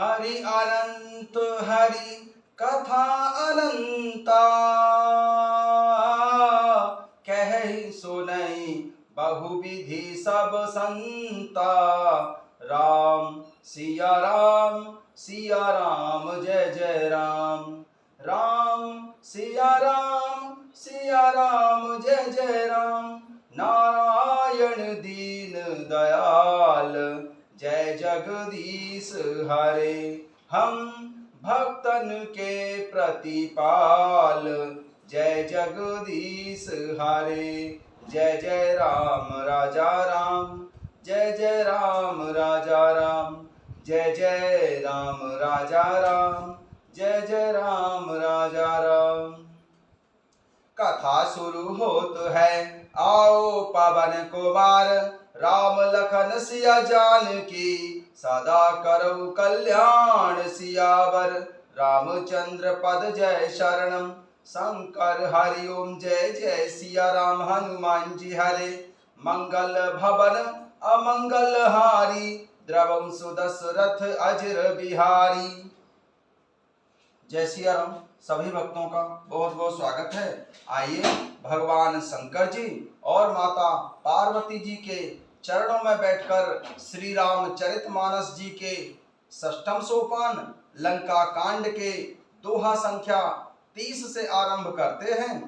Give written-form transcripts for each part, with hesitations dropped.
हरि अनंत हरि कथा अनंता, कह सुनई बहुविधि सब संता। राम सिया राम जय जय राम। राम सिया राम जय जय राम। नारायण दीन दयाल जय जगदीश हरे। हम भक्तन के प्रतिपाल जय जगदीश हरे। जय जय राम राजा राम, जय जय राम राजा राम। जय जय राम राजा राम, जय जय राम राजा राम। कथा शुरू होत है, आओ पवन कुमार। राम लखन सिया जानकी, सदा करो कल्याण सियावर। रामचंद्र पद जय शरणम, शंकर हरि ओम जय जय सिया राम। हनुमान जी हरे, मंगल भवन अमंगल हारी। द्रवं सुदशरथ अजर बिहारी। जय सिया राम। सभी भक्तों का बहुत बहुत स्वागत है। आइए भगवान शंकर जी और माता पार्वती जी के चरणों में बैठकर श्री रामचरितमानस जी के षष्ठम सोपान लंका कांड के दोहा संख्या 30 से आरंभ करते हैं।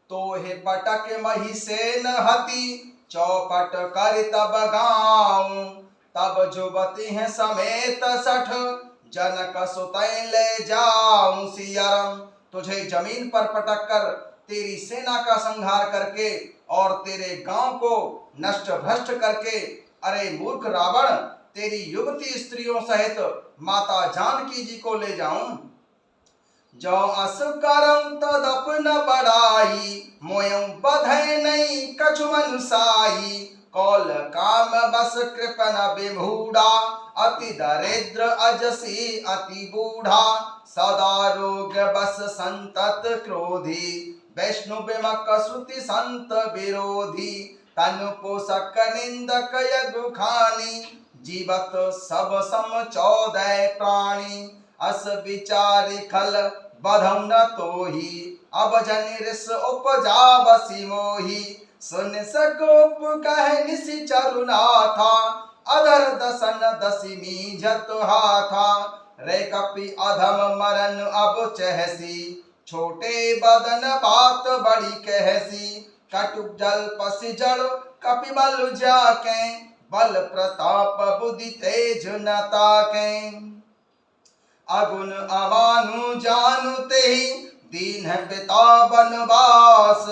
तो हे पटक मही सेन हति, चौपट कर तब गाऊं। तब जुबती हैं समेत 60, जनक सुतै ले जाऊं। सिया राम, तुझे जमीन पर पटक कर तेरी सेना का संहार करके और तेरे गांव को नष्ट भ्रष्ट करके, अरे मूर्ख रावण, तेरी युवती स्त्रियों सहित माता जानकी जी को ले जाऊं। जो अस करम तद अपन बड़ाई, मोयं बधै नहीं कछु मनुसाई। कौल काम बस कृपन विमूढ़ा, अति दरिद्र अजसी अति बूढ़ा। सदा रोग बस संतत क्रोधी, वैष्णु विमक श्रुति संत विरोधी। तनु पोषक निंदक यदु खानी, जीवत सब सम 14 प्राणी। अस विचारि खल बधम न तोही, अब जनि रिस उपजा बसी मोही। सुन सकोप कह निशिचरु नाथा, अधर दसन दसिमी जत हाथा। रे कपि अधम मरन अब चहसी, छोटे बदन बात बड़ी कहसी। कटुक जल पसि जड़ कपि बल जाके, बल प्रताप बुद्धि तेज न ताके। अगुन अमानु जानु तेहि, दीन पिता बनवास।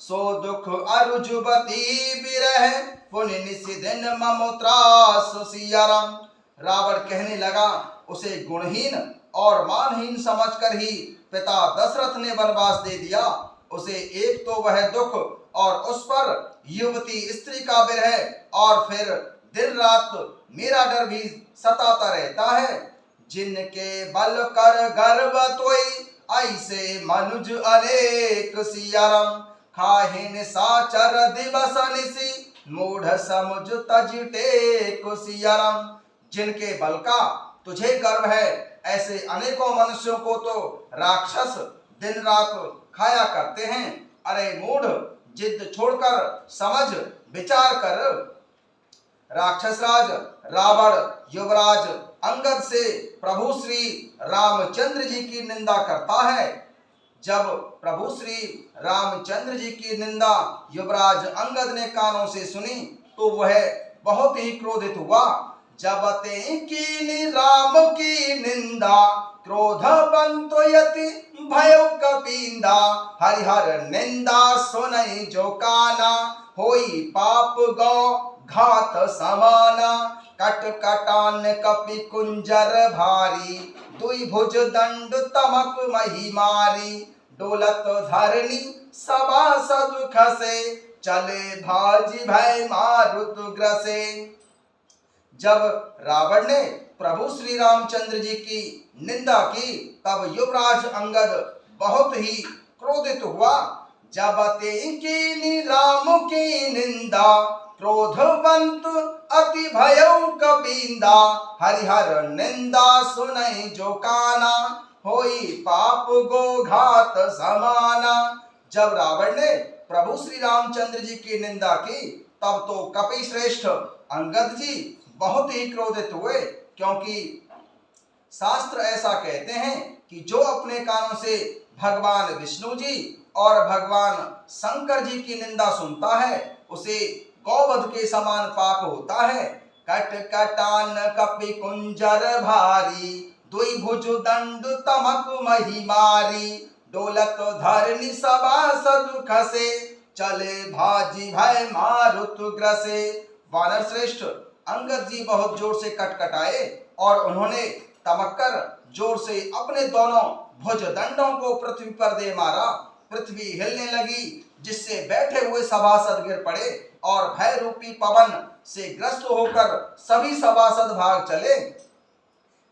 सो दुख अरु जुबती बिरह, पुनि निसि दिन मम त्रास। सिया राम, रावण कहने लगा, उसे गुणहीन और मानहीन समझकर ही पिता दशरथ ने वनवास दे दिया। उसे एक तो वह दुख और उस पर युवती स्त्री का विरह, और फिर दिन रात मेरा डर भी सताता रहता है। जिनके बल कर गर्व तोई, ऐसे मनुज अनेक। सिया राम, खाहिन साचर दिवस निसी, मूढ़ समुझ तज टेक। सिया राम, जिनके बल का तुझे गर्व है, ऐसे अनेकों मनुष्यों को तो राक्षस दिन रात खाया करते हैं। अरे मूढ़, जिद छोड़कर समझ विचार कर। राक्षस राज रावण युवराज अंगद से प्रभु श्री रामचंद्र जी की निंदा करता है। जब प्रभु श्री रामचंद्र जी की निंदा युवराज अंगद ने कानों से सुनी, तो वह बहुत ही क्रोधित हुआ। जब ते कीनी राम की निंदा, क्रोध बंतो यति भयो कपिंदा। हरिहर निंदा सुनई जो काना, होई पाप गौ घात समाना। कट कटान कपि कुंजर भारी, दुई भुज दंड तमक मही मारी। डोलत धरणी सभासद खसे, चले भाजी भय मारुत ग्रसे। जब रावण ने प्रभु श्री रामचंद्र जी की निंदा की, तब युवराज अंगद बहुत ही क्रोधित हुआ। जब ते कीनी राम की निंदा, क्रोधवंत अति भयउ कपिंदा, हरिहर निंदा सुनई जो काना, होई पाप गो घात समाना। जब रावण ने प्रभु श्री रामचंद्र जी की निंदा की, तब तो कपि श्रेष्ठ अंगद जी बहुत ही क्रोधित हुए, क्योंकि शास्त्र ऐसा कहते हैं कि जो अपने कानों से भगवान विष्णु जी और भगवान शंकर जी की निंदा सुनता है, उसे गौवध के समान पाप होता है। कट कटान कपि कुंजर भारी, दुई भुज दंड तमक महिमारी, डोलत धरनी सभासद खसे, चले भाजी भय मारुत ग्रसे। वानर श्रेष्ठ अंगद जी बहुत जोर से कटकटाए और उन्होंने तमक्कर जोर से अपने दोनों भुज दंडों को पृथ्वी पर दे मारा। पृथ्वी हिलने लगी, जिससे बैठे हुए सभासद गिर पड़े और भय रूपी पवन से ग्रस्त होकर सभी सभासद भाग चले।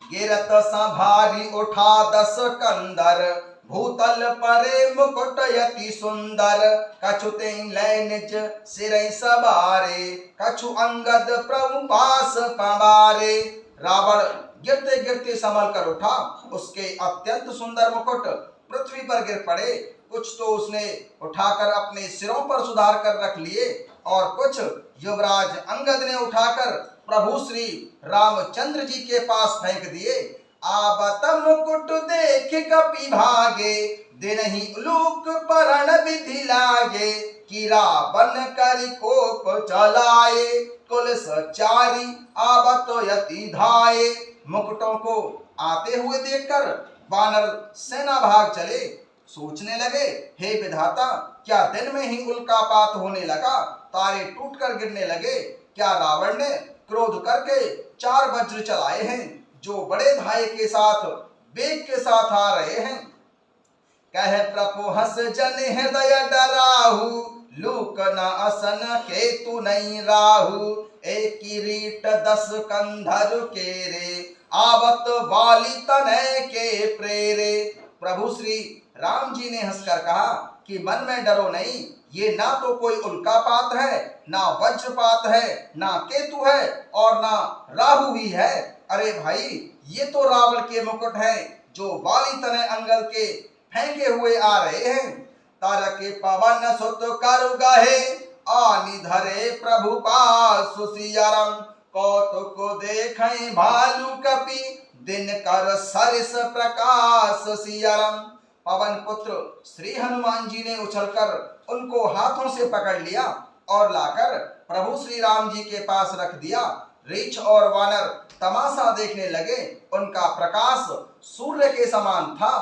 गिरत भारी उठा 10 कंदर, भूतल परे मुकुट यति सुंदर, कछु लय निज सिरै सवारे, कछु अंगद प्रभु पास पवारे। रावण गिरते गिरते संभल कर उठा, उसके अत्यंत सुंदर मुकुट पृथ्वी पर गिर पड़े। कुछ तो उसने उठाकर अपने सिरों पर सुधार कर रख लिए और कुछ युवराज अंगद ने उठाकर प्रभु श्री रामचंद्र जी के पास फेंक दिए। आबत मुकुट देख कपि भागे, दिनहि उलूक परण विधि लागे, कि रावण करि कोप चलाए, कुल सचारी आबत यति धाये। मुकुटों को आते हुए देखकर वानर सेना भाग चले। सोचने लगे, हे विधाता, क्या दिन में ही उल्कापात होने लगा, तारे टूटकर गिरने लगे। क्या रावण ने क्रोध करके 4 वज्र चलाए हैं, जो बड़े धाये के साथ वेग के साथ आ रहे हैं। कह प्रभु हस जन हृदय डराहु, लूक न असन केतु नहीं राहु, एक किरीट 10 कंधर केरे, आवत वाली तनय के प्रेरे। प्रभु श्री राम जी ने हंसकर कहा कि मन में डरो नहीं, ये ना तो कोई उल्कापात है, ना वज्रपात है, ना केतु है और ना राहु ही है। अरे भाई, ये तो रावण के मुकुट हैं, जो वाली तनय अंगद के फेंके हुए आ रहे हैं। तारक पवन सुत करु गहे, आनि धरे प्रभु पास सियाराम, कौतुक देखें भालू कपि, दिन कर सरिस प्रकाश सियाराम। पवन पुत्र श्री हनुमान जी ने उछलकर उनको हाथों से पकड़ लिया और लाकर प्रभु श्री राम जी के पास रख दिया। रीछ और वानर तमाशा देखने लगे। उनका प्रकाश सूर्य के समान था।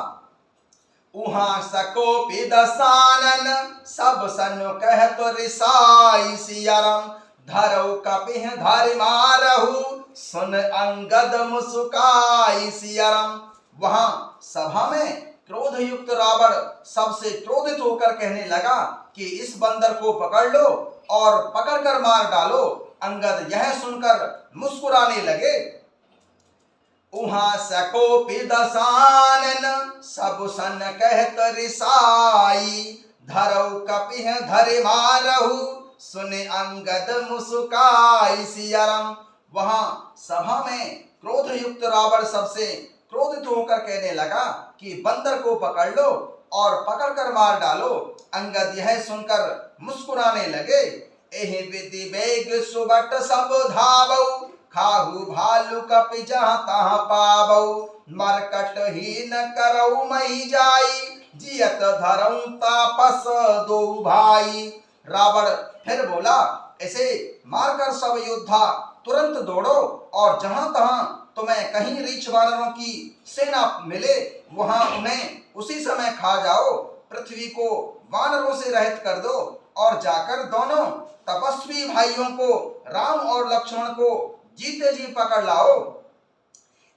उहाँ सकोपि दसानन, सब सन कहत रिसाई सियाराम, धरऊ कपिह धरि मारहु, सुन अंगद मुस्काई सियाराम। वहां सभा में क्रोध युक्त रावण सबसे क्रोधित होकर कहने लगा कि इस बंदर को पकड़ लो और पकड़कर मार डालो। अंगद यह सुनकर मुस्कुराने लगे। उहाँ सकोपि दसानन, सब सन कहत रिसाई, धरऊ कपिह धरि मारहु, सुने अंगद मुस्काई सियाराम। वहां सभा में क्रोध युक्त रावण सबसे क्रोधित होकर कहने लगा कि बंदर को पकड़ लो और पकड़कर मार डालो। अंगद यह सुनकर मुस्कुराने लगे। एहि विधि बेग सुबट सब धावऊ, खाहू भालू कपि जहाँ तहाँ पावऊ, मरकट ही न करऊ मही जाई, जियत धरऊ तापस दो भाई। रावण फिर बोला, ऐसे मारकर सब योद्धा तुरंत दौड़ो और जहां तहां तुम्हें कहीं रीछ वानरों की सेना मिले, वहां उन्हें उसी समय खा जाओ। पृथ्वी को वानरों से रहित कर दो और जाकर दोनों तपस्वी भाइयों को, राम और लक्ष्मण को जीते जी पकड़ लाओ।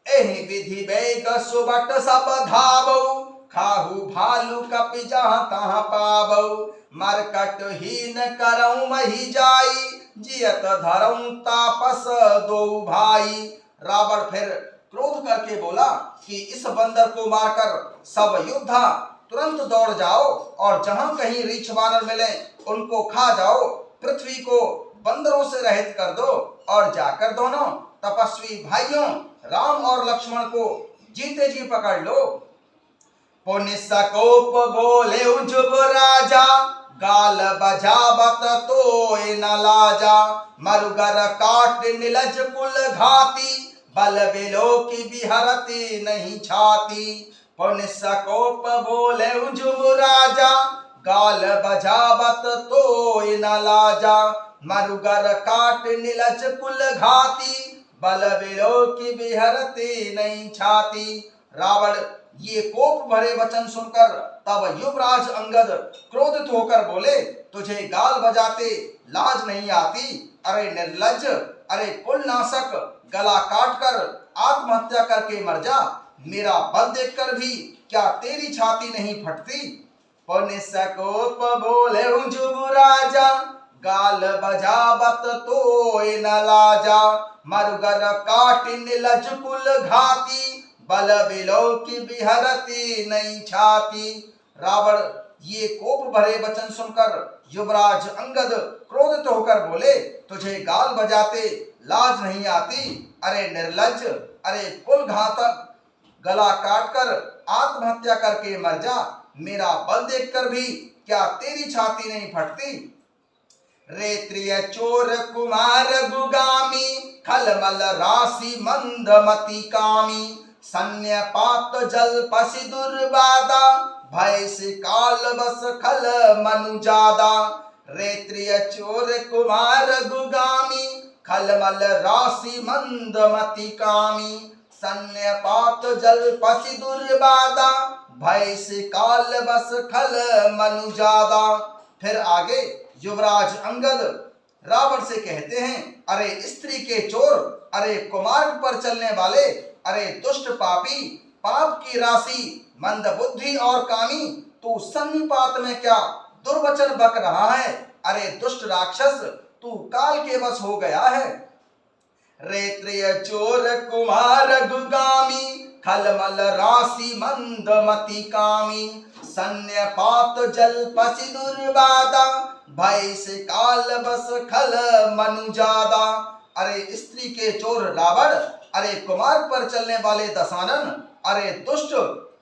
एहि विधि बेग सुबट सब धावऊ, खाहू भालू कपि जहाँ तहाँ पावऊ, मरकट ही न करऊ मही जाई, जियत धरऊ तापस दो भाई। रावण फिर क्रोध करके बोला कि इस बंदर को मारकर सब योद्धा तुरंत दौड़ जाओ और जहां कहीं रीछ वानर मिले उनको खा जाओ। पृथ्वी को बंदरों से रहित कर दो और जाकर दोनों तपस्वी भाइयों राम और लक्ष्मण को जीते जी पकड़ लो। पुनि सकोप बोले उजुब राजा, गाल बजावत तोय न लाजा। मरुगर काट निलज कुल घाती, बल बिलो की बिहरती नहीं छाती। पुनि सकोप बोले उजुब राजा, गाल बजावत तोय न लाजा। मरुगर काट निलज कुल घाती, बल बिलो की बिहरती नहीं छाती। रावण ये कोप भरे वचन सुनकर तब युवराज अंगद क्रोधित होकर बोले, तुझे गाल बजाते लाज नहीं आती? अरे निर्लज्ज, अरे कुलनाशक, गला काट कर आत्महत्या करके मर जा। मेरा बल देखकर भी क्या तेरी छाती नहीं फटती? पुनि सकोप बोले उजुब राजा, गाल बजावत तोय न लाजा। मरुगर काट निलज कुल घाती, बल बिलो की बिहरती नहीं छाती। रावण ये कोप भरे वचन सुनकर युवराज अंगद क्रोधित होकर बोले, तुझे गाल बजाते लाज नहीं आती? अरे निर्लज्ज, अरे कुल घातक, गला काटकर आत्महत्या करके मर जा। मेरा बल देखकर भी क्या तेरी छाती नहीं फटती? रेत्रिय चोर कुमार गुगामी, खलमल राशि मंदमति कामी। सन्यपात जल पसी दुर्बादा, भय से काल बस खल मनुजादा। रेत्रिय चोर कुमार गुगामी, खलमल राशि मंदमति कामी। सन्यपात जल पसी दुर्बादा, भय से काल बस खल मनुजादा। फिर आगे युवराज अंगद रावण से कहते हैं, अरे स्त्री के चोर, अरे कुमार्ग पर चलने वाले, अरे दुष्ट पापी, पाप की राशि, मंद बुद्धि और कामी, तू सन्निपात में क्या दुर्वचन बक रहा है? अरे दुष्ट राक्षस, तू काल के बस हो गया है। रेत्रिय चोर कुमार गुगामी, खलमल राशि मंदमति कामी। सन्यपात जल पसी दुर्बादा, भय से काल बस खल मनुजादा। अरे स्त्री के चोर रावण, अरे कुमार पर चलने वाले दशानन, अरे दुष्ट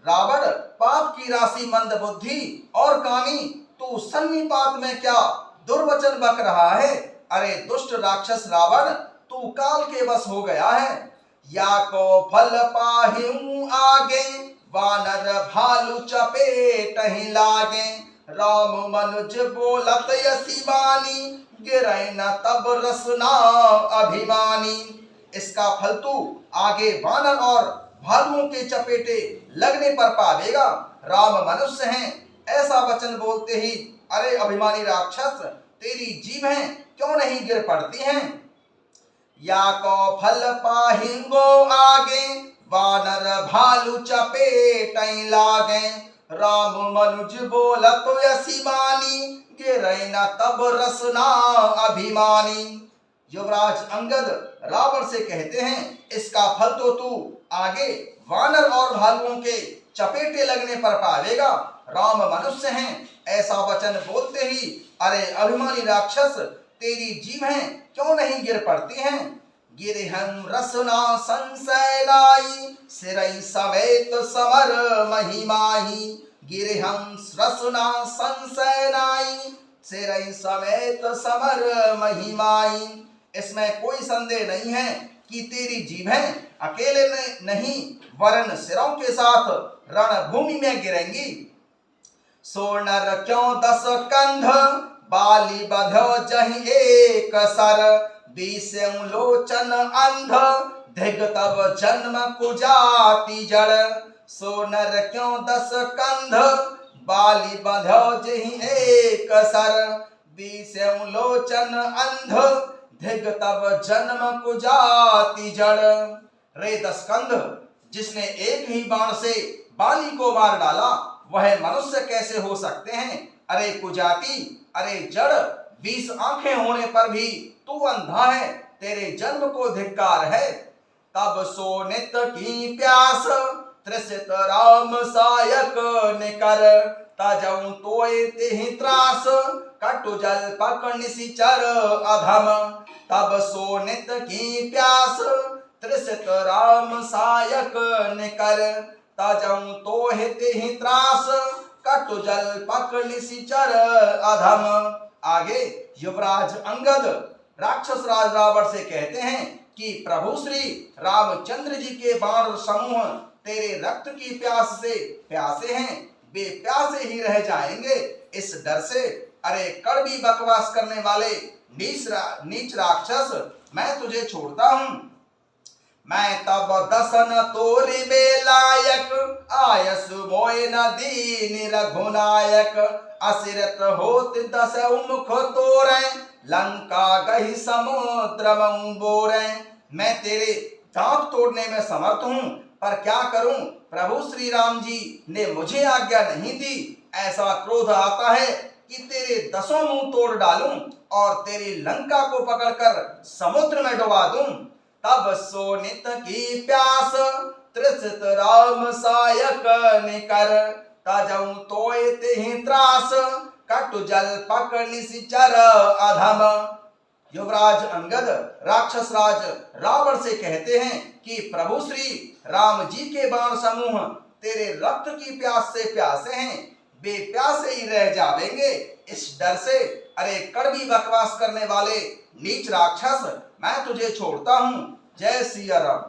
रावण, पाप की राशि, मंद बुद्धि और कामी, तू सन्निपात में क्या दुर्वचन बक रहा है? अरे दुष्ट राक्षस रावण, तू काल के बस हो गया है। या को फल पाहिऊ आगे, वानर भालू चपेट ही लागे। राम मनुज बोलत यसी बानी, गिरै न तब रसना अभिमानी। इसका फल तू आगे वानर और भालुओं के चपेटे लगने पर पावेगा। राम मनुष्य हैं ऐसा वचन बोलते ही अरे अभिमानी राक्षस, तेरी जीभें क्यों नहीं गिर पड़ती हैं? या को फल पाहिंगो आगे, वानर भालू चपेट लागे। राम मनुज बोलत यसी बानी, गिरै न तब रसना अभिमानी। युवराज अंगद रावण से कहते हैं, इसका फल तो तू आगे वानर और भालुओं के चपेटे लगने पर पावेगा। राम मनुष्य हैं ऐसा वचन बोलते ही अरे अभिमानी राक्षस, तेरी जीभें क्यों नहीं गिर पड़ती हैं? गिरहं रसना संशय लाई, सिरै समेत समर महिमाही। गिरहं रसना संशय लाई, सिरै समेत समर महिमाही। इसमें कोई संदेह नहीं है कि तेरी जीभें अकेले नहीं वरन सिरों के साथ रणभूमि में गिरेंगी। सो नर क्यों 10 कंध, बाली बध्यो जहि एक सर। 20 लोचन अंध, धिग तब जन्म कुजाति जड़। सो नर क्यों 10 कंध, बाली बध्यो जहि एक सर। 20 लोचन अंध, धिग तब जन्म कुजाति जड़। रे 10 कंध, जिसने एक ही बाण से बाली को मार डाला, वह मनुष्य कैसे हो सकते हैं? अरे कुजाति, अरे जड़, 20 आंखें होने पर भी तू अंधा है, तेरे जन्म को धिक्कार है। तब सो नित की प्यास, तृषित राम सायक निकर। तजऊ तोय तिहि त्रास, कटु जल पक निशिचर अधम। तब सो नित की प्यास तृषित राम सायक निकर। तजऊ तो हित ही त्रास कटु जल पक निशिचर अधम। आगे युवराज अंगद राक्षस राज रावण से कहते हैं कि प्रभु श्री रामचंद्र जी के बाण समूह तेरे रक्त की प्यास से प्यासे हैं, वे प्यासे ही रह जाएंगे इस डर से। अरे कड़वी बकवास करने वाले नीच राक्षस, मैं तुझे छोड़ता हूं। मैं तब दसन तोरि बेलायक आयस मोय न दीन रघुनायक। असिरत होत दस उमुख तोरै लंका गही समुद्र बोरै। मैं तेरे दांत तोड़ने में समर्थ हूं, पर क्या करूं, प्रभु श्री राम जी ने मुझे आज्ञा नहीं दी। ऐसा क्रोध आता है कि तेरे दसों मुंह तोड़ डालूं और तेरी लंका को पकड़कर समुद्र में डुबा दूं। तब सो नित की प्यास तृषित राम सायक निकर। तजऊ तोय तिहि त्रास कटु जल पक निशिचर अधम। युवराज अंगद राक्षस राज रावण से कहते हैं कि प्रभु श्री राम जी के बाण समूह तेरे रक्त की प्यास से प्यासे हैं, वे प्यासे ही रह जावेंगे इस डर से। अरे कड़वी बकवास करने वाले नीच राक्षस, मैं तुझे छोड़ता हूं। जय सिया राम।